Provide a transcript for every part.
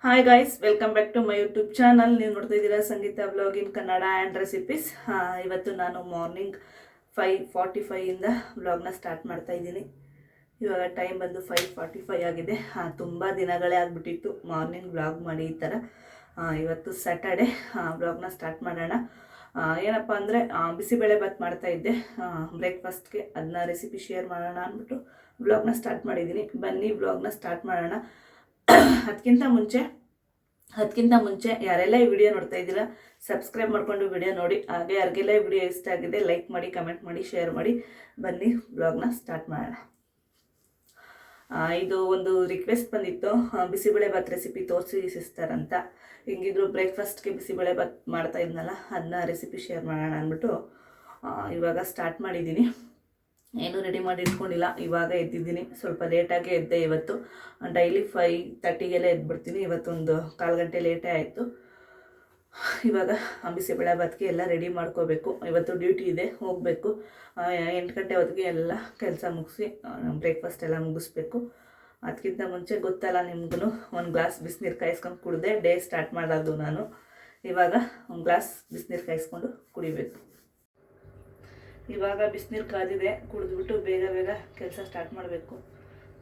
Hi guys, welcome back to my YouTube channel. ನೀವು ನೋಡ್ತಾ ಇದ್ದೀರಾ Sangeetha blog in Kannada and recipes. ಇವತ್ತು ನಾನು ಮಾರ್ನಿಂಗ್ 5:45 ವ್ಲಾಗ್ನ ಸ್ಟಾರ್ಟ್ ಮಾಡ್ತಾ ಇದ್ದೀನಿ. ಇವಾಗ ಟೈಮ್ ಬಂದು 5:45 ಆಗಿದೆ. ತುಂಬ ದಿನಗಳೇ ಆಗಿಬಿಟ್ಟಿತ್ತು ಮಾರ್ನಿಂಗ್ ವ್ಲಾಗ್ ಮಾಡಿ ಈ ಥರ. ಇವತ್ತು ಸ್ಯಾಟರ್ಡೆ ವ್ಲಾಗ್ನ ಸ್ಟಾರ್ಟ್ ಮಾಡೋಣ. ಏನಪ್ಪ ಅಂದರೆ ಬಿಸಿಬೇಳೆ ಬಾತ್ ಮಾಡ್ತಾಯಿದ್ದೆ ಬ್ರೇಕ್ಫಾಸ್ಟ್ಗೆ. ಅದನ್ನ ರೆಸಿಪಿ ಶೇರ್ ಮಾಡೋಣ ಅಂದ್ಬಿಟ್ಟು ವ್ಲಾಗ್ನ ಸ್ಟಾರ್ಟ್ ಮಾಡಿದ್ದೀನಿ. ಬನ್ನಿ ವ್ಲಾಗ್ನ ಸ್ಟಾರ್ಟ್ ಮಾಡೋಣ. ಅದಕ್ಕಿಂತ ಮುಂಚೆ ಯಾರೆಲ್ಲ ಈ ವಿಡಿಯೋ ನೋಡ್ತಾ ಇದ್ದೀರಾ ಸಬ್ಸ್ಕ್ರೈಬ್ ಮಾಡಿಕೊಂಡು ವಿಡಿಯೋ ನೋಡಿ. ಹಾಗೆ ಯಾರಿಗೆಲ್ಲ ಈ ವಿಡಿಯೋ ಇಷ್ಟ ಆಗಿದೆ ಲೈಕ್ ಮಾಡಿ, ಕಮೆಂಟ್ ಮಾಡಿ, ಶೇರ್ ಮಾಡಿ. ಬನ್ನಿ ಬ್ಲಾಗ್ನ ಸ್ಟಾರ್ಟ್ ಮಾಡೋಣ. ಇದು ಒಂದು ರಿಕ್ವೆಸ್ಟ್ ಬಂದಿತ್ತು, ಬಿಸಿಬೇಳೆ ಬಾತ್ ರೆಸಿಪಿ ತೋರಿಸಿ ಸಿಸ್ಟರ್ ಅಂತ. ಹಿಂಗಿದ್ರು ಬ್ರೇಕ್ಫಾಸ್ಟ್ಗೆ ಬಿಸಿಬೇಳೆ ಬಾತ್ ಮಾಡ್ತಾ ಇದ್ನಲ್ಲ, ಅದನ್ನ ರೆಸಿಪಿ ಶೇರ್ ಮಾಡೋಣ ಅಂದ್ಬಿಟ್ಟು ಇವಾಗ ಸ್ಟಾರ್ಟ್ ಮಾಡಿದ್ದೀನಿ. ಏನೂ ರೆಡಿ ಮಾಡಿ ಇಟ್ಕೊಂಡಿಲ್ಲ, ಇವಾಗ ಎದ್ದಿದ್ದೀನಿ. ಸ್ವಲ್ಪ ಲೇಟಾಗೆ ಎದ್ದೆ ಇವತ್ತು. ಡೈಲಿ 5:30ಗೆಲ್ಲ ಎದ್ಬಿಡ್ತೀನಿ. ಇವತ್ತೊಂದು 1/4 ಗಂಟೆ ಲೇಟೇ ಆಯಿತು. ಇವಾಗ ಬಿಸಿಬೇಳೆ ಬಾತ್ಗೆ ಎಲ್ಲ ರೆಡಿ ಮಾಡ್ಕೋಬೇಕು. ಇವತ್ತು ಡ್ಯೂಟಿ ಇದೆ, ಹೋಗಬೇಕು. 8 ಗಂಟೆ ಹೊತ್ತಿಗೆ ಎಲ್ಲ ಕೆಲಸ ಮುಗಿಸಿ ಬ್ರೇಕ್ಫಾಸ್ಟ್ ಎಲ್ಲ ಮುಗಿಸ್ಬೇಕು. ಅದಕ್ಕಿಂತ ಮುಂಚೆ ಗೊತ್ತಲ್ಲ ನಿಮ್ಗೂ, ಒಂದು ಗ್ಲಾಸ್ ಬಿಸಿನೀರು ಕಾಯಿಸ್ಕೊಂಡು ಕುಡಿದೆ ಡೇ ಸ್ಟಾರ್ಟ್ ಮಾಡೋದು ನಾನು. ಇವಾಗ ಒಂದು ಗ್ಲಾಸ್ ಬಿಸಿನೀರು ಕಾಯಿಸ್ಕೊಂಡು ಕುಡಿಬೇಕು. ಇವಾಗ ಬಿಸಿನೀರು ಕಾದಿದೆ, ಕುಡಿದ್ಬಿಟ್ಟು ಬೇಗ ಕೆಲಸ ಸ್ಟಾರ್ಟ್ ಮಾಡಬೇಕು.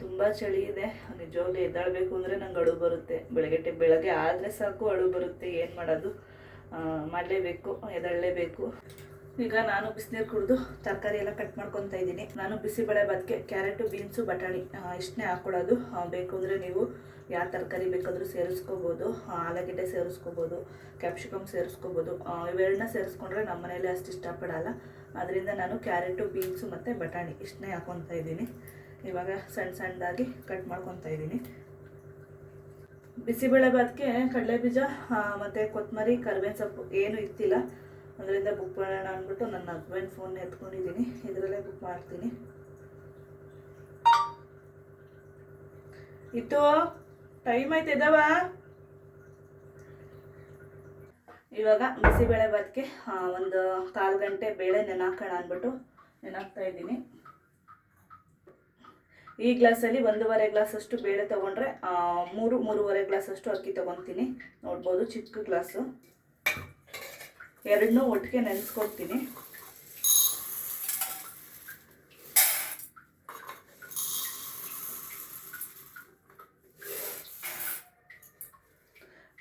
ತುಂಬ ಚಳಿ ಇದೆ. ನಿಜವಾಗ್ಲೂ ಎದ್ದಾಳಬೇಕು ಅಂದರೆ ನಂಗೆ ಅಳು ಬರುತ್ತೆ. ಬೆಳಗ್ಗೆ ಆದರೆ ಸಾಕು ಅಳು ಬರುತ್ತೆ. ಏನು ಮಾಡೋದು, ಮಾಡಲೇಬೇಕು, ಎದ್ದೇಳಲೇಬೇಕು. ಈಗ ನಾನು ಬಿಸಿನೀರು ಕುಡಿದು ತರಕಾರಿ ಎಲ್ಲ ಕಟ್ ಮಾಡ್ಕೊತಾ ಇದ್ದೀನಿ. ನಾನು ಬಿಸಿಬೇಳೆ ಬಾತ್ಗೆ ಕ್ಯಾರೆಟು, ಬೀನ್ಸು, ಬಟಾಣಿ ಇಷ್ಟನ್ನೇ ಹಾಕ್ಕೊಡೋದು. ಬೇಕು ಅಂದರೆ ನೀವು ಯಾವ ತರಕಾರಿ ಬೇಕಾದರೂ ಸೇರಿಸ್ಕೋಬೋದು. ಆಲೂಗೆಡ್ಡೆ ಸೇರಿಸ್ಕೋಬೋದು, ಕ್ಯಾಪ್ಸಿಕಮ್ ಸೇರಿಸ್ಕೋಬೋದು. ಇವೆರಡನ್ನ ಸೇರಿಸ್ಕೊಂಡ್ರೆ ನಮ್ಮ ಮನೇಲಿ ಅಷ್ಟು ಇಷ್ಟಪಡಲ್ಲ. ಅದರಿಂದ ನಾನು ಕ್ಯಾರೆಟು, ಬೀನ್ಸು ಮತ್ತು ಬಟಾಣಿ ಇಷ್ಟನ್ನೇ ಹಾಕ್ಕೊತಾ ಇದ್ದೀನಿ. ಇವಾಗ ಸಣ್ಣದಾಗಿ ಕಟ್ ಮಾಡ್ಕೊತಾ ಇದ್ದೀನಿ. ಬಿಸಿಬೇಳೆ ಬಾತ್ಗೆ ಕಡಲೆ ಬೀಜ ಮತ್ತು ಕೊತ್ತಂಬರಿ, ಕರಿಬೇವಿನ ಸೊಪ್ಪು ಏನೂ ಇತ್ತಿಲ್ಲ. ಅದರಿಂದ ಬುಕ್ ಮಾಡೋಣ ಅಂದ್ಬಿಟ್ಟು ನನ್ನ ಹಸ್ಬೆಂಡ್ ಫೋನ್ ಎತ್ಕೊಂಡಿದ್ದೀನಿ. ಇದರಲ್ಲೇ ಬುಕ್ ಮಾಡ್ತೀನಿ. ಇತ್ತು ಟೈಮ್ ಆಯ್ತು, ಇದ್ದಾವ. ಇವಾಗ ಬಿಸಿಬೇಳೆ ಬಾತ್ಗೆ ಒಂದು 1/4 ಗಂಟೆ ಬೇಳೆ ನೆನಾಕೋಣ ಅಂದ್ಬಿಟ್ಟು ನೆನಾಕ್ತಾ ಇದ್ದೀನಿ. ಈ ಗ್ಲಾಸಲ್ಲಿ 1.5 ಗ್ಲಾಸಷ್ಟು ಬೇಳೆ ತೊಗೊಂಡ್ರೆ 3-3.5 ಗ್ಲಾಸಷ್ಟು ಅಕ್ಕಿ ತೊಗೊತೀನಿ. ನೋಡ್ಬೋದು, ಚಿಕ್ಕ ಗ್ಲಾಸು. ಎರಡನ್ನೂ ಒಟ್ಟಿಗೆ ನೆನೆಸ್ಕೊಳ್ತೀನಿ.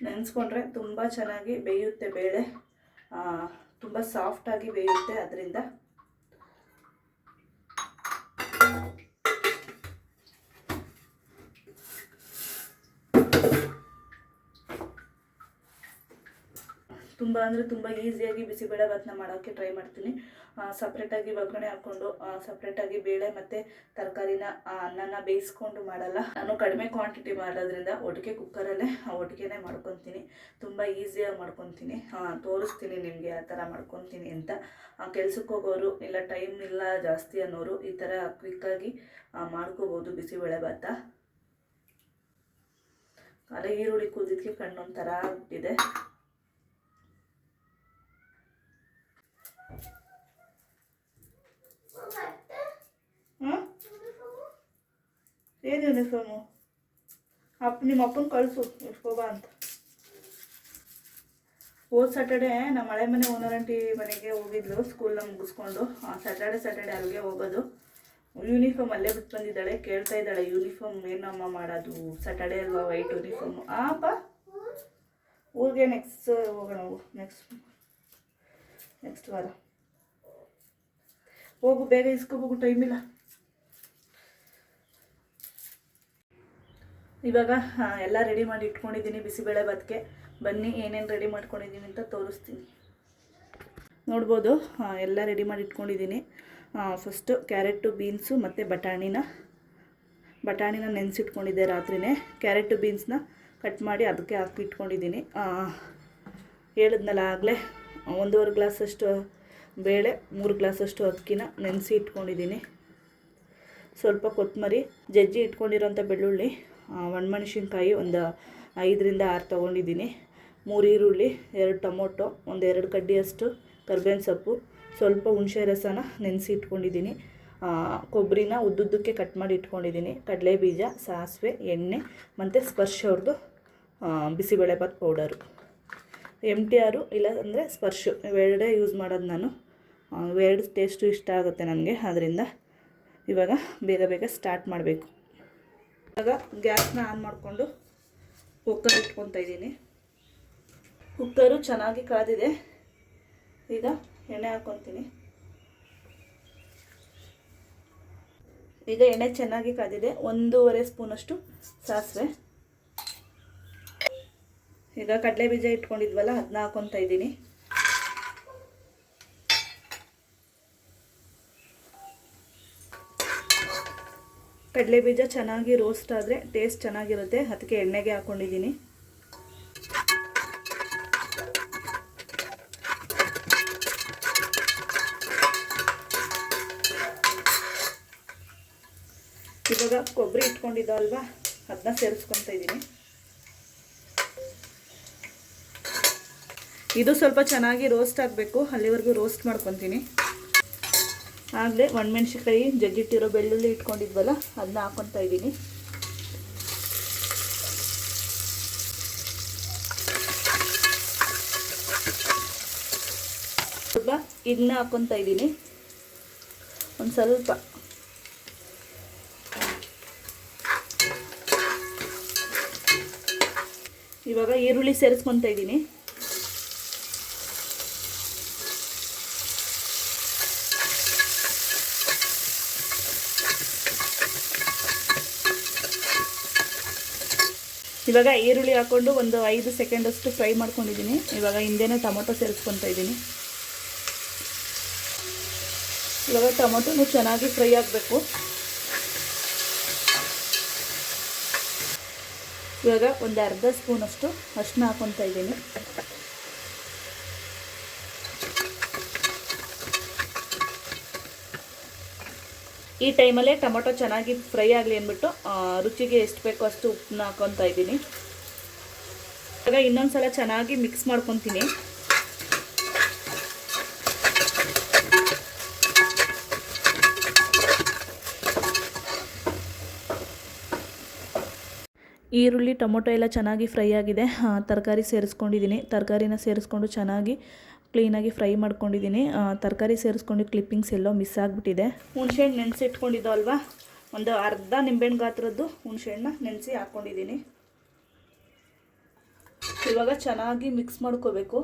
ನೆನೆಸ್ಕೊಂಡ್ರೆ ತುಂಬ ಚೆನ್ನಾಗಿ ಬೇಯುತ್ತೆ ಬೇಳೆ, ತುಂಬ ಸಾಫ್ಟಾಗಿ ಬೇಯುತ್ತೆ. ಅದರಿಂದ ತುಂಬ ಅಂದರೆ ತುಂಬ ಈಸಿಯಾಗಿ ಬಿಸಿಬೇಳೆ ಬಾತನ್ನ ಮಾಡೋಕ್ಕೆ ಟ್ರೈ ಮಾಡ್ತೀನಿ. ಸಪ್ರೇಟಾಗಿ ಒಗ್ಗರಣೆ ಹಾಕ್ಕೊಂಡು ಸಪ್ರೇಟಾಗಿ ಬೇಳೆ ಮತ್ತು ತರಕಾರಿನ ಅನ್ನನ ಬೇಯಿಸ್ಕೊಂಡು ಮಾಡಲ್ಲ. ನಾನು ಕಡಿಮೆ ಕ್ವಾಂಟಿಟಿ ಮಾಡೋದ್ರಿಂದ ಒಟ್ಟಿಗೆ ಕುಕ್ಕರಲ್ಲೇ ಒಟ್ಟಿಗೆ ಮಾಡ್ಕೊತೀನಿ. ತುಂಬ ಈಸಿಯಾಗಿ ಮಾಡ್ಕೊತೀನಿ. ತೋರಿಸ್ತೀನಿ ನಿಮಗೆ ಆ ಥರ ಮಾಡ್ಕೊತೀನಿ ಅಂತ. ಕೆಲ್ಸಕ್ಕೆ ಹೋಗೋರು, ಇಲ್ಲ ಟೈಮ್ ಇಲ್ಲ ಜಾಸ್ತಿ ಅನ್ನೋರು ಈ ಥರ ಕ್ವಿಕ್ಕಾಗಿ ಮಾಡ್ಕೋಬೋದು ಬಿಸಿಬೇಳೆ ಬಾತ. ಅದೇ ಈರುಳ್ಳಿ ಕುದಿದಕ್ಕೆ ಕಣ್ಣೊಂಥರ ಆಗ್ಬಿಟ್ಟಿದೆ. ಏನು ಯೂನಿಫಾರ್ಮು? ನಿಮ್ಮ ಅಪ್ಪನ ಕಳಿಸು ಇಟ್ಕೋಬಾ ಅಂತ. ಹೋದ ಸ್ಯಾಟರ್ಡೆ ನಮ್ಮ ಹಳೆ ಮನೆ ಓನರ್ ಆಂಟಿ ಮನೆಗೆ ಹೋಗಿದ್ಲು ಸ್ಕೂಲ್ನ ಮುಗಿಸ್ಕೊಂಡು. ಸ್ಯಾಟರ್ಡೆ ಅಲ್ಲಿಗೆ ಹೋಗೋದು. ಯೂನಿಫಾರ್ಮ್ ಅಲ್ಲೇ ಬಿಟ್ಟು ಬಂದಿದ್ದಾಳೆ. ಕೇಳ್ತಾ ಇದ್ದಾಳೆ, ಯೂನಿಫಾರ್ಮ್ ಏನಮ್ಮ ಮಾಡೋದು, ಸ್ಯಾಟರ್ಡೆ ಅಲ್ವಾ ವೈಟ್ ಯೂನಿಫಾರ್ಮು. ಅಪ್ಪ ಊರಿಗೆ ನೆಕ್ಸ್ಟ್ ಹೋಗೋಣ, ನೆಕ್ಸ್ಟ್ ವಾರ ಹೋಗು, ಬೇಗ ಇಸ್ಕೋಬೇಕು, ಟೈಮಿಲ್ಲ. ಇವಾಗ ಎಲ್ಲ ರೆಡಿ ಮಾಡಿ ಇಟ್ಕೊಂಡಿದ್ದೀನಿ ಬಿಸಿಬೇಳೆ ಬಾತ್ಗೆ. ಬನ್ನಿ ಏನೇನು ರೆಡಿ ಮಾಡ್ಕೊಂಡಿದ್ದೀನಿ ಅಂತ ತೋರಿಸ್ತೀನಿ. ನೋಡ್ಬೋದು, ಎಲ್ಲ ರೆಡಿ ಮಾಡಿ ಇಟ್ಕೊಂಡಿದ್ದೀನಿ. ಫಸ್ಟು ಕ್ಯಾರೆಟು, ಬೀನ್ಸು ಮತ್ತು ಬಟಾಣಿನ ನೆನೆಸಿಟ್ಕೊಂಡಿದ್ದೆ ರಾತ್ರಿನೇ. ಕ್ಯಾರೆಟು, ಬೀನ್ಸ್ನ ಕಟ್ ಮಾಡಿ ಅದಕ್ಕೆ ಹಾಕಿ ಇಟ್ಕೊಂಡಿದ್ದೀನಿ. ಹೇಳಿದ್ನಲ್ಲ ಆಗಲೇ, 1.5 ಗ್ಲಾಸಷ್ಟು ಬೇಳೆ, 3 ಗ್ಲಾಸಷ್ಟು ಅಕ್ಕಿನ ನೆನೆಸಿ ಇಟ್ಕೊಂಡಿದ್ದೀನಿ. ಸ್ವಲ್ಪ ಕೊತ್ತಂಬರಿ, ಜಜ್ಜಿ ಇಟ್ಕೊಂಡಿರೋಂಥ ಬೆಳ್ಳುಳ್ಳಿ, ಒಣಮೆಣಸಿನ್ಕಾಯಿ ಒಂದು 5-6 ತೊಗೊಂಡಿದ್ದೀನಿ, 3 ಈರುಳ್ಳಿ, 2 ಟೊಮೊಟೊ, 1-2 ಕಡ್ಡಿಯಷ್ಟು ಕರಿಬೇವಿನ ಸೊಪ್ಪು, ಸ್ವಲ್ಪ ಹುಣಸೆ ರಸನ ನೆನೆಸಿ ಇಟ್ಕೊಂಡಿದ್ದೀನಿ. ಕೊಬ್ಬರಿನ ಉದ್ದುದ್ದಕ್ಕೆ ಕಟ್ ಮಾಡಿ ಇಟ್ಕೊಂಡಿದ್ದೀನಿ. ಕಡಲೆ ಬೀಜ, ಸಾಸಿವೆ, ಎಣ್ಣೆ ಮತ್ತು ಸ್ಪರ್ಶ ಅವ್ರದ್ದು ಬಿಸಿಬೇಳೆಭಾತ್ ಪೌಡರು. MTR ಇಲ್ಲ ಅಂದರೆ ಸ್ಪರ್ಶು ಇವೆರಡೇ ಯೂಸ್ ಮಾಡೋದು ನಾನು. ಇವೆರಡು ಟೇಸ್ಟು ಇಷ್ಟ ಆಗುತ್ತೆ ನನಗೆ. ಆದ್ದರಿಂದ ಇವಾಗ ಬೇಗ ಬೇಗ ಸ್ಟಾರ್ಟ್ ಮಾಡಬೇಕು. ಇವಾಗ ಗ್ಯಾಸ್ನ ಆನ್ ಮಾಡಿಕೊಂಡು ಕುಕ್ಕರ್ ಇಟ್ಕೊತಾ ಇದ್ದೀನಿ. ಕುಕ್ಕರು ಚೆನ್ನಾಗಿ ಕಾದಿದೆ. ಈಗ ಎಣ್ಣೆ ಹಾಕ್ಕೊತೀನಿ. ಈಗ ಎಣ್ಣೆ ಚೆನ್ನಾಗಿ ಕಾದಿದೆ. 1.5 ಸ್ಪೂನಷ್ಟು ಸಾಸಿವೆ. ಈಗ ಕಡಲೆ ಬೀಜ ಇಟ್ಕೊಂಡಿದ್ವಲ್ಲ ಅದನ್ನ ಹಾಕ್ಕೊತಾ ಇದ್ದೀನಿ. ಕಡಲೆ ಬೀಜ ಚೆನ್ನಾಗಿ ರೋಸ್ಟ್ ಆದರೆ ಟೇಸ್ಟ್ ಚೆನ್ನಾಗಿರುತ್ತೆ, ಅದಕ್ಕೆ ಎಣ್ಣೆಗೆ ಹಾಕ್ಕೊಂಡಿದ್ದೀನಿ. ಇವಾಗ ಕೊಬ್ಬರಿ ಇಟ್ಕೊಂಡಿದ್ದಲ್ವಾ ಅದನ್ನ ಸೇರಿಸ್ಕೊತಾ ಇದ್ದೀನಿ. ಇದು ಸ್ವಲ್ಪ ಚೆನ್ನಾಗಿ ರೋಸ್ಟ್ ಆಗಬೇಕು, ಅಲ್ಲಿವರೆಗೂ ರೋಸ್ಟ್ ಮಾಡ್ಕೊತೀನಿ. ಆಗಲೇ ಒಣಮೆಣ್ಸಿಕಾಯಿ ಜಗ್ಗಿಟ್ಟಿರೋ ಬೆಳ್ಳುಳ್ಳಿ ಇಟ್ಕೊಂಡಿದ್ವಲ್ಲ ಅದನ್ನ ಹಾಕ್ಕೊತಾ ಇದ್ದೀನಿ. ಸ್ವಲ್ಪ ಇದನ್ನ ಹಾಕ್ಕೊತಾ ಇದ್ದೀನಿ, ಒಂದು ಸ್ವಲ್ಪ. ಇವಾಗ ಈರುಳ್ಳಿ ಸೇರಿಸ್ಕೊತಾ ಇದ್ದೀನಿ. ಇವಾಗ ಈರುಳ್ಳಿ ಹಾಕ್ಕೊಂಡು ಒಂದು 5 ಸೆಕೆಂಡಷ್ಟು ಫ್ರೈ ಮಾಡ್ಕೊಂಡಿದ್ದೀನಿ. ಇವಾಗ ಹಿಂದೆನೇ ಟೊಮೊಟೊ ಸೇರಿಸ್ಕೊತಾ ಇದ್ದೀನಿ. ಇವಾಗ ಟೊಮೊಟೊನು ಚೆನ್ನಾಗಿ ಫ್ರೈ ಆಗಬೇಕು. ಇವಾಗ ಒಂದು ಅರ್ಧ ಸ್ಪೂನಷ್ಟು ಅರಿಶಿನ ಹಾಕ್ಕೊತಾ ಇದ್ದೀನಿ. ಈ ಟೈಮಲ್ಲೇ ಟೊಮೊಟೊ ಚೆನ್ನಾಗಿ ಫ್ರೈ ಆಗಲಿ ಅಂದ್ಬಿಟ್ಟು ರುಚಿಗೆ ಎಷ್ಟು ಬೇಕೋ ಅಷ್ಟು ಉಪ್ಪನ್ನ ಹಾಕ್ಕೊತಾ ಇದ್ದೀನಿ. ಇವಾಗ ಇನ್ನೊಂದು ಸಲ ಚೆನ್ನಾಗಿ ಮಿಕ್ಸ್ ಮಾಡ್ಕೊತೀನಿ. ಈರುಳ್ಳಿ ಟೊಮೊಟೊ ಎಲ್ಲ ಚೆನ್ನಾಗಿ ಫ್ರೈ ಆಗಿದೆ. ತರಕಾರಿ ಸೇರಿಸ್ಕೊಂಡಿದ್ದೀನಿ. ತರಕಾರಿನ ಸೇರಿಸ್ಕೊಂಡು ಚೆನ್ನಾಗಿ ಕ್ಲೀನಾಗಿ ಫ್ರೈ ಮಾಡ್ಕೊಂಡಿದ್ದೀನಿ. ತರಕಾರಿ ಸೇರಿಸ್ಕೊಂಡು ಕ್ಲಿಪ್ಪಿಂಗ್ಸ್ ಎಲ್ಲೋ ಮಿಸ್ ಆಗಿಬಿಟ್ಟಿದೆ. ಹುಣಸೆಹಣ್ಣು ನೆನೆಸಿ ಇಟ್ಕೊಂಡಿದ್ದಲ್ವಾ, ಒಂದು ಅರ್ಧ ನಿಂಬೆಹಣ್ಣು ಗಾತ್ರದ್ದು ಹುಣಸೆಹಣ್ಣನ್ನ ನೆನೆಸಿ ಹಾಕ್ಕೊಂಡಿದ್ದೀನಿ. ಇವಾಗ ಚೆನ್ನಾಗಿ ಮಿಕ್ಸ್ ಮಾಡ್ಕೋಬೇಕು.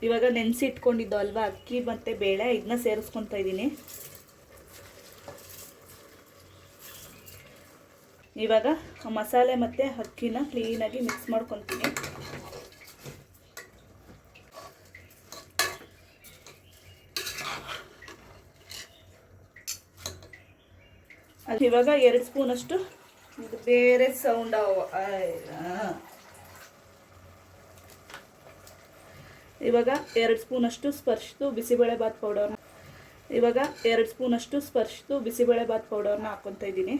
ಇವಾಗ ನೆನೆಸಿ ಇಟ್ಕೊಂಡಿದ್ದು ಅಲ್ವಾ ಅಕ್ಕಿ ಮತ್ತು ಬೇಳೆ, ಇದನ್ನ ಸೇರಿಸ್ಕೊತಾ ಇದ್ದೀನಿ. ಇವಾಗ ಮಸಾಲೆ ಮತ್ತು ಅಕ್ಕಿನ ಕ್ಲೀನಾಗಿ ಮಿಕ್ಸ್ ಮಾಡ್ಕೊತೀನಿ. ಇವಾಗ 2 ಸ್ಪೂನಷ್ಟು ಬೇರೆ ಸೌಂಡ್ ಇವಾಗ 2 ಸ್ಪೂನಷ್ಟು ಸ್ಪರ್ಶಿತು ಬಿಸಿಬೇಳೆಭಾತ್ ಪೌಡರ್ನ ಹಾಕ್ಕೊತಾ ಇದ್ದೀನಿ.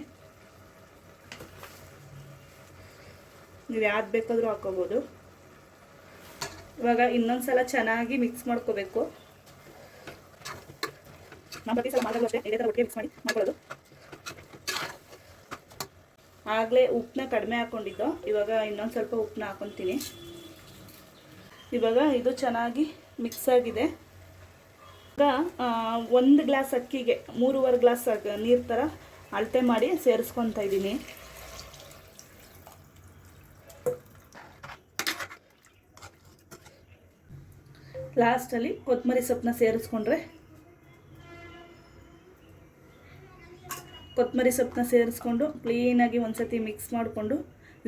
ನೀವು ಯಾವ್ದು ಬೇಕಾದರೂ ಹಾಕ್ಕೋಬೋದು. ಇವಾಗ ಇನ್ನೊಂದು ಸಲ ಚೆನ್ನಾಗಿ ಮಿಕ್ಸ್ ಮಾಡ್ಕೋಬೇಕು. ನಮ್ಮ ಪ್ರತಿ ಸಲ ಮಾಡೋದು ಅಷ್ಟೇ, ಇದೇ ಥರ ಒಟ್ಟಿಗೆ ಮಿಕ್ಸ್ ಮಾಡಿ ಮಾಡ್ಕೊಳ್ಳೋದು. ಆಗಲೇ ಉಪ್ಪನ್ನ ಕಡಿಮೆ ಹಾಕ್ಕೊಂಡಿದ್ದು, ಇವಾಗ ಇನ್ನೊಂದು ಸ್ವಲ್ಪ ಉಪ್ಪನ್ನ ಹಾಕ್ಕೊತೀನಿ. ಇವಾಗ ಇದು ಚೆನ್ನಾಗಿ ಮಿಕ್ಸ್ ಆಗಿದೆ. ಈಗ 1 ಗ್ಲಾಸ್ ಅಕ್ಕಿಗೆ 3.5 ಗ್ಲಾಸ್ ನೀರು ಥರ ಅಳತೆ ಮಾಡಿ ಸೇರಿಸ್ಕೊತಾ ಇದ್ದೀನಿ. ಲಾಸ್ಟಲ್ಲಿ ಕೊತ್ತಂಬರಿ ಸೊಪ್ಪನ್ನ ಸೇರಿಸ್ಕೊಂಡ್ರೆ, ಕೊತ್ತಂಬರಿ ಸೊಪ್ಪನ್ನ ಸೇರಿಸ್ಕೊಂಡು ಕ್ಲೀನಾಗಿ ಒಂದು ಸತಿ ಮಿಕ್ಸ್ ಮಾಡಿಕೊಂಡು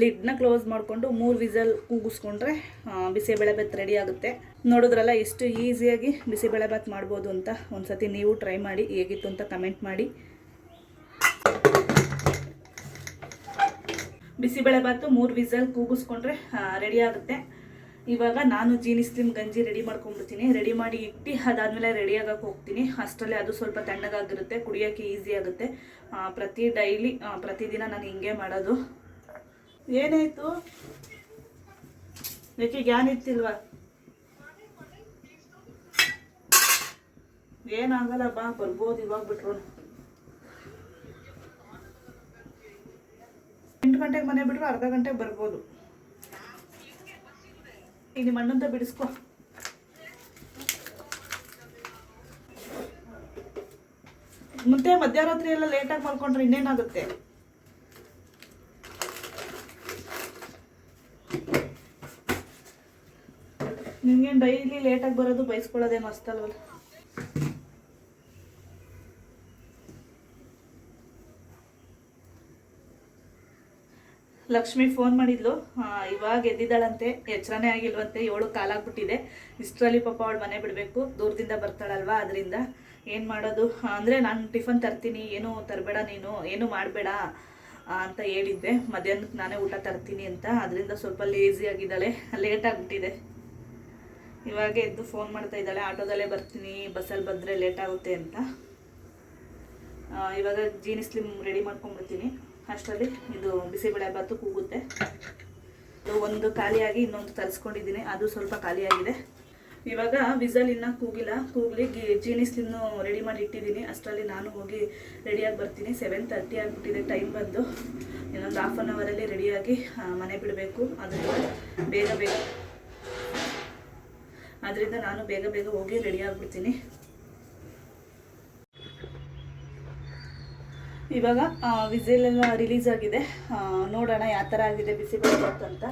ಲಿಡ್ನ ಕ್ಲೋಸ್ ಮಾಡಿಕೊಂಡು 3 ವಿಸಲ್ ಕೂಗಿಸ್ಕೊಂಡ್ರೆ ಬಿಸಿಬೇಳೆಭಾತ್ ರೆಡಿ ಆಗುತ್ತೆ. ನೋಡಿದ್ರಲ್ಲ ಎಷ್ಟು ಈಸಿಯಾಗಿ ಬಿಸಿಬೇಳೆಭಾತ್ ಮಾಡ್ಬೋದು ಅಂತ. ಒಂದು ಸತಿ ನೀವು ಟ್ರೈ ಮಾಡಿ, ಹೇಗಿತ್ತು ಅಂತ ಕಮೆಂಟ್ ಮಾಡಿ. ಬಿಸಿಬೇಳೆಭಾತು 3 ವಿಸಲ್ ಕೂಗಿಸ್ಕೊಂಡ್ರೆ ರೆಡಿ ಆಗುತ್ತೆ. ಇವಾಗ ನಾನು ಜೀನಿ ಸ್ಲಿಮ್ ಗಂಜಿ ರೆಡಿ ಮಾಡ್ಕೊಂಡ್ಬಿಡ್ತೀನಿ. ರೆಡಿ ಮಾಡಿ ಇಟ್ಟು ಅದಾದಮೇಲೆ ರೆಡಿ ಆಗಕ್ಕೆ ಹೋಗ್ತೀನಿ. ಅಷ್ಟರಲ್ಲೇ ಅದು ಸ್ವಲ್ಪ ತಣ್ಣಗಾಗಿರುತ್ತೆ, ಕುಡಿಯೋಕ್ಕೆ ಈಸಿ ಆಗುತ್ತೆ. ಪ್ರತಿದಿನ ನಾನು ಹಿಂಗೆ ಮಾಡೋದು. ಏನಾಯಿತು ಯಾಕೆ ಗ್ಯಾನ್ ಇತ್ತಿಲ್ವಾ? ಏನಾಗಲ್ಲ ಬಾ, ಬರ್ಬೋದು ಇವಾಗ ಬಿಟ್ರು. ಗಂಟೆಗೆ ಮನೆ ಬಿಟ್ಟರು ಅರ್ಧ ಗಂಟೆಗೆ ಬರ್ಬೋದು. ಈಗ ನಿಮ್ಮ ಅಣ್ಣಂತ ಬಿಡಿಸ್ಕೊ. ಮತ್ತೆ ಮಧ್ಯರಾತ್ರಿ ಎಲ್ಲ ಲೇಟಾಗಿ ಮಾಡ್ಕೊಂಡ್ರೆ ಇನ್ನೇನಾಗುತ್ತೆ? ನಿಮ್ಗೇನು ಡೈಲಿ ಲೇಟಾಗಿ ಬರೋದು ಬೈಸ್ಕೊಳ್ಳೋದೇನು ಅಷ್ಟಲ್ವಲ್ಲ. ಲಕ್ಷ್ಮಿ ಫೋನ್ ಮಾಡಿದ್ಲು, ಇವಾಗ ಎದ್ದಿದ್ದಾಳಂತೆ, ಎಚ್ಚರನೇ ಆಗಿಲ್ವಂತೆ, 7 ಕಾಲಾಗ್ಬಿಟ್ಟಿದೆ. ಇಷ್ಟರಲ್ಲಿ ಪಾಪ ಅವಳು ಮನೆ ಬಿಡಬೇಕು, ದೂರದಿಂದ ಬರ್ತಾಳಲ್ವಾ, ಅದರಿಂದ ಏನು ಮಾಡೋದು ಅಂದರೆ ನಾನು ಟಿಫನ್ ತರ್ತೀನಿ, ಏನು ತರಬೇಡ ನೀನು, ಏನು ಮಾಡಬೇಡ ಅಂತ ಹೇಳಿದ್ದೆ. ಮಧ್ಯಾಹ್ನಕ್ಕೆ ನಾನೇ ಊಟ ತರ್ತೀನಿ ಅಂತ. ಅದರಿಂದ ಸ್ವಲ್ಪ ಲೇಸಿ ಆಗಿದ್ದಾಳೆ, ಲೇಟ್ ಆಗಿಬಿಟ್ಟಿದೆ. ಇವಾಗ ಎದ್ದು ಫೋನ್ ಮಾಡ್ತಾ ಇದ್ದಾಳೆ, ಆಟೋದಲ್ಲೇ ಬರ್ತೀನಿ, ಬಸ್ಸಲ್ಲಿ ಬಂದರೆ ಲೇಟ್ ಆಗುತ್ತೆ ಅಂತ. ಇವಾಗ ಜೀನಿ ಸ್ಲಿಮ್ ರೆಡಿ ಮಾಡ್ಕೊಂಡ್ಬಿಡ್ತೀನಿ. ಅಷ್ಟರಲ್ಲಿ ಇದು ಬಿಸಿಬೇಳೆ ಬಾತು ಕೂಗುತ್ತೆ. ಒಂದು ಖಾಲಿಯಾಗಿ ಇನ್ನೊಂದು ತರಿಸ್ಕೊಂಡಿದ್ದೀನಿ, ಅದು ಸ್ವಲ್ಪ ಖಾಲಿಯಾಗಿದೆ. ಇವಾಗ ವಿಸಲ್ ಇನ್ನೂ ಕೂಗಿಲ್ಲ, ಕೂಗಲಿ ಜೀನಿ ಸ್ಲಿಮ್ನು ರೆಡಿ ಮಾಡಿ ಇಟ್ಟಿದ್ದೀನಿ. ಅಷ್ಟರಲ್ಲಿ ನಾನು ಹೋಗಿ ರೆಡಿಯಾಗಿ ಬರ್ತೀನಿ. 7:30 ಆಗಿಬಿಟ್ಟಿದೆ ಟೈಮ್ ಬಂದು. ಇನ್ನೊಂದು ಹಾಫ್ ಆನ್ ಅವರಲ್ಲಿ ರೆಡಿಯಾಗಿ ಮನೆ ಬಿಡಬೇಕು. ಅದರಿಂದ ನಾನು ಬೇಗ ಹೋಗಿ ರೆಡಿ ಆಗಿಬಿಡ್ತೀನಿ. ಇವಾಗ ವಿಸಿಲೆಲ್ಲ ರಿಲೀಸ್ ಆಗಿದೆ. ನೋಡೋಣ ಯಾವ ಥರ ಆಗಿದೆ ಬಿಸಿಬೇಳೆ ಬಾತ್ ಅಂತ.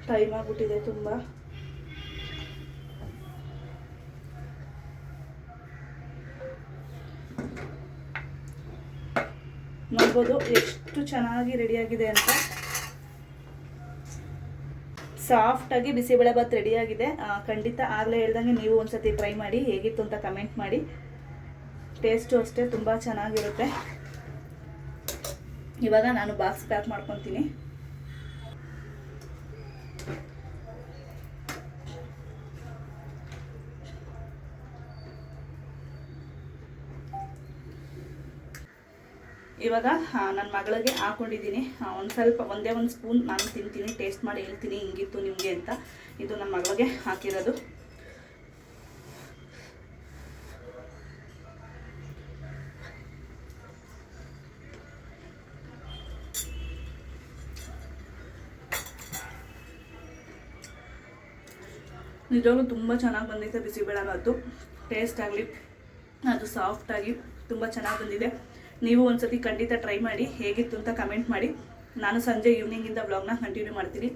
ಟೈಮ್ ಆಗಿಬಿಟ್ಟಿದೆ ತುಂಬ. ನೋಡ್ಬೋದು ಎಷ್ಟು ಚೆನ್ನಾಗಿ ರೆಡಿಯಾಗಿದೆ ಅಂತ. ಸಾಫ್ಟಾಗಿ ಬಿಸಿಬೇಳೆ ಬಾತ್ ರೆಡಿಯಾಗಿದೆ. ಖಂಡಿತ ಆಗಲೇ ಹೇಳ್ದಂಗೆ ನೀವು ಒಂದ್ಸತಿ ಟ್ರೈ ಮಾಡಿ, ಹೇಗಿತ್ತು ಅಂತ ಕಮೆಂಟ್ ಮಾಡಿ. ಟೇಸ್ಟು ಅಷ್ಟೇ ತುಂಬ ಚೆನ್ನಾಗಿರುತ್ತೆ. ಇವಾಗ ನಾನು ಬಾಕ್ಸ್ ಪ್ಯಾಕ್ ಮಾಡ್ಕೊತೀನಿ. ಇವಾಗ ನನ್ನ ಮಗಳಿಗೆ ಹಾಕೊಂಡಿದ್ದೀನಿ. ಒಂದೇ ಒಂದು ಸ್ಪೂನ್ ನಾನು ತಿಂತೀನಿ, ಟೇಸ್ಟ್ ಮಾಡಿ ಹೇಳ್ತೀನಿ ಹಿಂಗಿತ್ತು ನಿಮಗೆ ಅಂತ. ಇದು ನನ್ನ ಮಗಳಿಗೆ ಹಾಕಿರೋದು. ನಿಜವಾಗ್ಲೂ ತುಂಬ ಚೆನ್ನಾಗಿ ಬಂದಿದೆ ಬಿಸಿಬೇಳೆ ಬಾತು. ಟೇಸ್ಟ್ ಆಗಲಿ, ಅದು ಸಾಫ್ಟಾಗಿ ತುಂಬ ಚೆನ್ನಾಗಿ ಬಂದಿದೆ. ನೀವು ಒಂದ್ಸತಿ ಖಂಡಿತ ಟ್ರೈ ಮಾಡಿ, ಹೇಗಿತ್ತು ಅಂತ ಕಮೆಂಟ್ ಮಾಡಿ. ನಾನು ಸಂಜೆ ಈವ್ನಿಂಗಿಂದ ವ್ಲಾಗ್ನ ಕಂಟಿನ್ಯೂ ಮಾಡ್ತೀನಿ.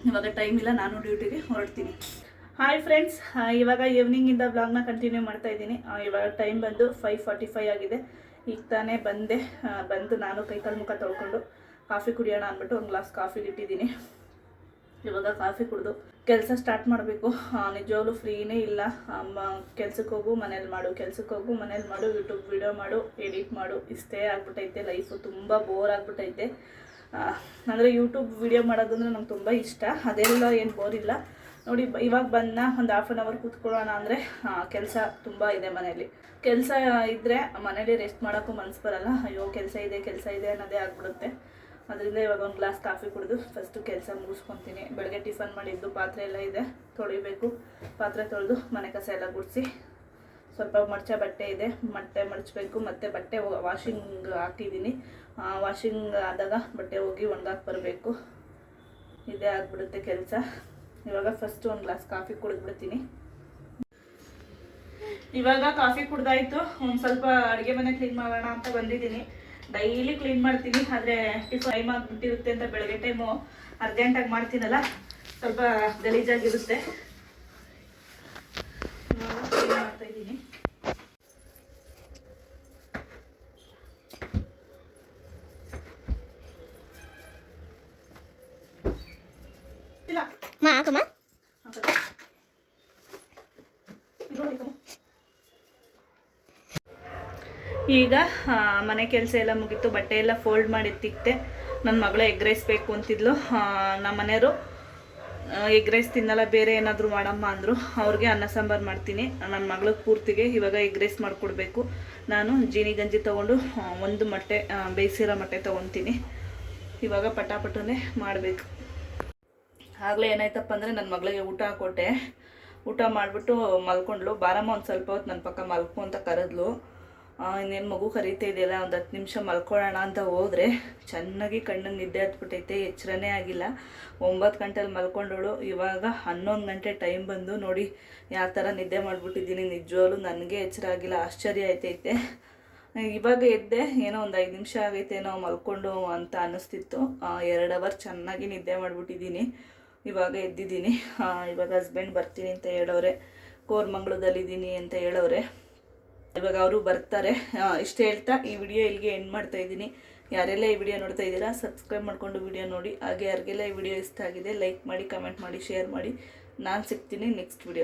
ಇವಾಗ ಟೈಮ್ ಇಲ್ಲ, ನಾನು ಡ್ಯೂಟಿಗೆ ಹೊರಡ್ತೀನಿ. ಹಾಯ್ ಫ್ರೆಂಡ್ಸ್, ಇವಾಗ ಈವ್ನಿಂಗಿಂದ ವ್ಲಾಗ್ನ ಕಂಟಿನ್ಯೂ ಮಾಡ್ತಾ ಇದ್ದೀನಿ. ಇವಾಗ ಟೈಮ್ ಬಂದು 5:45 ಆಗಿದೆ. ಈಗ ತಾನೇ ಬಂದು ನಾನು ಕೈಕಾಲು ಮುಖ ತೊಳ್ಕೊಂಡು ಕಾಫಿ ಕುಡಿಯೋಣ ಅಂದ್ಬಿಟ್ಟು ಒಂದು ಗ್ಲಾಸ್ ಕಾಫಿಗೆ ಇಟ್ಟಿದ್ದೀನಿ. ಇವಾಗ ಕಾಫಿ ಕುಡಿದು ಕೆಲಸ ಸ್ಟಾರ್ಟ್ ಮಾಡಬೇಕು. ನಿಜವಾಗ್ಲೂ ಫ್ರೀನೇ ಇಲ್ಲ. ಕೆಲ್ಸಕ್ಕೆ ಹೋಗು ಮನೇಲಿ ಮಾಡು, ಕೆಲ್ಸಕ್ಕೆ ಹೋಗು ಮನೇಲಿ ಮಾಡು, ಯೂಟ್ಯೂಬ್ ವಿಡಿಯೋ ಮಾಡು, ಎಡಿಟ್ ಮಾಡು, ಇಷ್ಟೇ ಆಗ್ಬಿಟ್ಟೈತೆ ಲೈಫು. ತುಂಬ ಬೋರ್ ಆಗಿಬಿಟ್ಟೈತೆ. ಅಂದರೆ ಯೂಟ್ಯೂಬ್ ವಿಡಿಯೋ ಮಾಡೋದಂದ್ರೆ ನಂಗೆ ತುಂಬ ಇಷ್ಟ. ಅದೆಲ್ಲ ಏನು ಬೋರ್ ಇಲ್ಲ ನೋಡಿ. ಇವಾಗ ಬಂದ ಒಂದು ಹಾಫ್ ಆನ್ ಅವರ್ ಕೂತ್ಕೊಳ್ಳೋಣ ಅಂದರೆ ಕೆಲಸ ತುಂಬ ಇದೆ ಮನೇಲಿ. ಕೆಲಸ ಇದ್ದರೆ ಮನೇಲಿ ರೆಸ್ಟ್ ಮಾಡೋಕ್ಕೂ ಮನಸ್ಸು ಬರಲ್ಲ. ಅಯ್ಯೋ ಕೆಲಸ ಇದೆ ಅನ್ನೋದೇ ಆಗ್ಬಿಡುತ್ತೆ. ಅದರಿಂದ ಇವಾಗ ಒಂದು ಗ್ಲಾಸ್ ಕಾಫಿ ಕುಡಿದು ಫಸ್ಟು ಕೆಲಸ ಮುಗಿಸ್ಕೊತೀನಿ. ಬೆಳಗ್ಗೆ ಟಿಫನ್ ಮಾಡಿದ್ದು ಪಾತ್ರೆ ಎಲ್ಲ ಇದೆ, ತೊಳಿಬೇಕು. ಪಾತ್ರೆ ತೊಳೆದು ಮನೆ ಕಸ ಎಲ್ಲ ಗುಡಿಸಿ, ಸ್ವಲ್ಪ ಬಟ್ಟೆ ಇದೆ, ಮಡಚಬೇಕು. ಮತ್ತು ಬಟ್ಟೆ ವಾಷಿಂಗ್ ಹಾಕಿದ್ದೀನಿ. ವಾಷಿಂಗ್ ಆದಾಗ ಬಟ್ಟೆ ಹೋಗಿ ಒಣಗಾಕಿ ಬರಬೇಕು. ಇದೇ ಆಗಿಬಿಡುತ್ತೆ ಕೆಲಸ. ಇವಾಗ ಫಸ್ಟು ಒಂದು ಗ್ಲಾಸ್ ಕಾಫಿ ಕುಡಿದ್ಬಿಡ್ತೀನಿ. ಇವಾಗ ಕಾಫಿ ಕುಡ್ದಾಯಿತು. ಒಂದು ಸ್ವಲ್ಪ ಅಡುಗೆ ಮನೆ ಕ್ಲೀನ್ ಮಾಡೋಣ ಅಂತ ಬಂದಿದ್ದೀನಿ. ಡೈಲಿ ಕ್ಲೀನ್ ಮಾಡ್ತೀನಿ, ಆದರೆ ಟೈಮ್ ಆಗಿಬಿಟ್ಟಿರುತ್ತೆ ಅಂತ ಬೆಳಗ್ಗೆ ಟೈಮು ಅರ್ಜೆಂಟಾಗಿ ಮಾಡ್ತೀನಲ್ಲ, ಸ್ವಲ್ಪ ಗಲೀಜಾಗಿರುತ್ತೆ. ಕ್ಲೀನ್ ಮಾಡ್ತಾಯಿದ್ದೀನಿ. ಇಲ್ಲ ಈಗ ಮನೆ ಕೆಲಸ ಎಲ್ಲ ಮುಗೀತು. ಬಟ್ಟೆ ಎಲ್ಲ ಫೋಲ್ಡ್ ಮಾಡಿ ತಿಕ್ತೆ. ನನ್ನ ಮಗಳು ಎಗ್ ರೈಸ್ ಬೇಕು ಅಂತಿದ್ಲು. ನಮ್ಮ ಮನೆಯವರು ಎಗ್ ರೈಸ್ ತಿನ್ನಲ್ಲ, ಬೇರೆ ಏನಾದರೂ ಮಾಡಮ್ಮ ಅಂದರು. ಅವ್ರಿಗೆ ಅನ್ನ ಸಾಂಬಾರು ಮಾಡ್ತೀನಿ. ನನ್ನ ಮಗಳಿಗೆ ಪೂರ್ತಿಗೆ ಇವಾಗ ಎಗ್ ರೈಸ್ ಮಾಡಿಕೊಡ್ಬೇಕು. ನಾನು ಜೀನಿ ಗಂಜಿ ತೊಗೊಂಡು ಒಂದು ಮೊಟ್ಟೆ, ಬೇಯಿಸಿರೋ ಮೊಟ್ಟೆ ತೊಗೊತೀನಿ. ಇವಾಗ ಪಟಾಪಟನೆ ಮಾಡಬೇಕು. ಆಗಲೇ ಏನಾಯ್ತಪ್ಪ ಅಂದರೆ ನನ್ನ ಮಗಳಿಗೆ ಊಟ ಹಾಕೊಟ್ಟೆ. ಊಟ ಮಾಡಿಬಿಟ್ಟು ಮಲ್ಕೊಂಡ್ಲು. ಬಾರಮ್ಮ ಒಂದು ಸ್ವಲ್ಪ ಹೊತ್ತು ನನ್ನ ಪಕ್ಕ ಮಲ್ಕೊ ಅಂತ ಕರೆದ್ಲು. ಇನ್ನೇನು ಮಗು ಕರೀತಾ ಇದೆಯಲ್ಲ ಒಂದು 10 ನಿಮಿಷ ಮಲ್ಕೊಳ್ಳೋಣ ಅಂತ ಹೋದರೆ ಚೆನ್ನಾಗಿ ಕಣ್ಣಿಗೆ ನಿದ್ದೆ ಹತ್ಬಿಟ್ಟೈತೆ, ಎಚ್ಚರನೇ ಆಗಿಲ್ಲ. 9 ಗಂಟೆಲಿ ಮಲ್ಕೊಂಡವಳು ಇವಾಗ 11 ಗಂಟೆ ಟೈಮ್ ಬಂದು ನೋಡಿ ಯಾವ ಥರ ನಿದ್ದೆ ಮಾಡಿಬಿಟ್ಟಿದ್ದೀನಿ. ನಿಜವಾಗ್ಲೂ ನನಗೆ ಎಚ್ಚರ ಆಗಿಲ್ಲ, ಆಶ್ಚರ್ಯ ಆಯ್ತೈತೆ. ಇವಾಗ ಎದ್ದೆ, ಏನೋ ಒಂದು 5 ನಿಮಿಷ ಆಗೈತೇನೋ ಮಲ್ಕೊಂಡು ಅಂತ ಅನ್ನಿಸ್ತಿತ್ತು. 2 ಅವರ್ ಚೆನ್ನಾಗಿ ನಿದ್ದೆ ಮಾಡಿಬಿಟ್ಟಿದ್ದೀನಿ. ಇವಾಗ ಎದ್ದಿದ್ದೀನಿ. ಇವಾಗ ಹಸ್ಬೆಂಡ್ ಬರ್ತೀನಿ ಅಂತ ಹೇಳೋರೆ, ಕೋರಮಂಗ್ಲದಲ್ಲಿದ್ದೀನಿ ಅಂತ ಹೇಳೋರೆ. ಇವಾಗ ಅವರು ಬರ್ತಾರೆ. ಇಷ್ಟು ಹೇಳ್ತಾ ಈ ವಿಡಿಯೋ ಇಲ್ಲಿಗೆ ಎಂಡ್ ಮಾಡ್ತಾ ಇದ್ದೀನಿ. ಯಾರೆಲ್ಲ ಈ ವಿಡಿಯೋ ನೋಡ್ತಾ ಇದ್ದೀರಾ ಸಬ್ಸ್ಕ್ರೈಬ್ ಮಾಡಿಕೊಂಡು ವಿಡಿಯೋ ನೋಡಿ. ಹಾಗೆ ಯಾರಿಗೆಲ್ಲ ಈ ವಿಡಿಯೋ ಇಷ್ಟ ಆಗಿದೆ ಲೈಕ್ ಮಾಡಿ, ಕಮೆಂಟ್ ಮಾಡಿ, ಶೇರ್ ಮಾಡಿ. ನಾನು ಸಿಗ್ತೀನಿ ನೆಕ್ಸ್ಟ್ ವಿಡಿಯೋ.